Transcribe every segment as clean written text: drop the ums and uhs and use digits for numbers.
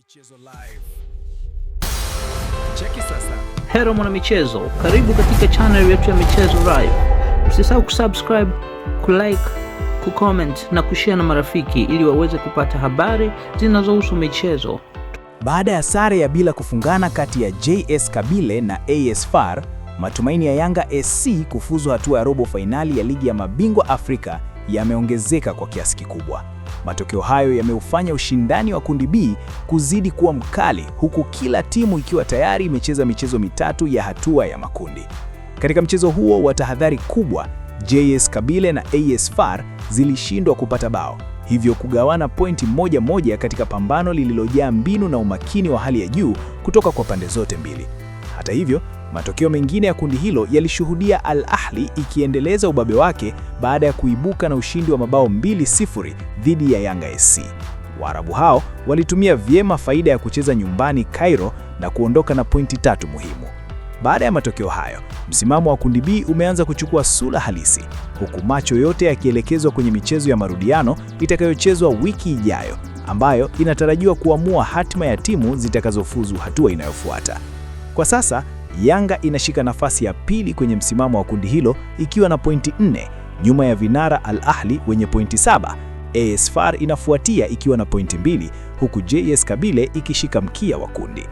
Michezo live. Cheki sasa. Hello mwana michezo, karibu katika channel yetu ya Michezo Live. Usisahau kusubscribe, kulike, kucomment na kushare na marafiki ili waweze kupata habari zinazohusu michezo. Baada ya sare ya bila kufungana kati ya JS Kabylie na AS FAR, matumaini ya Yanga SC kufuzu hatua ya robo fainali ya ligi ya mabingwa Afrika yameongezeka kwa kiasi kikubwa. Matokeo hayo yameufanya ushindani wa kundi B kuzidi kuwa mkali, huku kila timu ikiwa tayari imecheza michezo mitatu ya hatua ya makundi. Katika mchezo huo wa tahadhari kubwa, JS Kabylie na AS FAR zilishindwa kupata bao, hivyo kugawana pointi moja moja katika pambano lililojaa mbinu na umakini wa hali ya juu kutoka kwa pande zote mbili. Hata hivyo, matokeo mengine ya kundi hilo yalishuhudia Al Ahly ikiendeleza ubabe wake baada ya kuibuka na ushindi wa mabao 2-0 dhidi ya Yanga SC. Waarabu hao walitumia vyema faida ya kucheza nyumbani Cairo na kuondoka na pointi 3 muhimu. Baada ya matokeo hayo, msimamo wa kundi B umeanza kuchukua sura halisi, huku macho yote yakielekezwa kwenye michezo ya marudiano itakayochezwa wiki ijayo, ambayo inatarajiwa kuamua hatima ya timu zitakazofuzu hatua inayofuata. Kwa sasa, Yanga inashika nafasi ya pili kwenye msimamo wa kundi hilo ikiwa na pointi 4, nyuma ya vinara Al Ahly wenye pointi 7. AS FAR inafuatia ikiwa na pointi 2, huku JS Kabylie ikishika mkia wa kundi.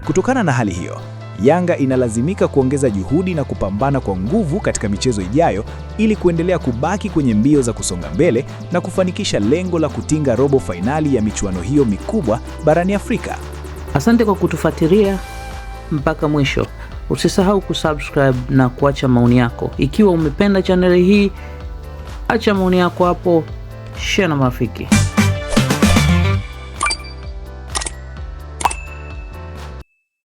Kutokana na hali hiyo, Yanga inalazimika kuongeza juhudi na kupambana kwa nguvu katika michezo ijayo ili kuendelea kubaki kwenye mbio za kusonga mbele na kufanikisha lengo la kutinga robo fainali ya michuano hiyo mikubwa barani Afrika. Asante kwa kutufuatilia mpaka mwisho. Usisahau kusubscribe na kuacha maoni yako. Ikiwa umependa channel hii, acha maoni yako hapo, share na marafiki.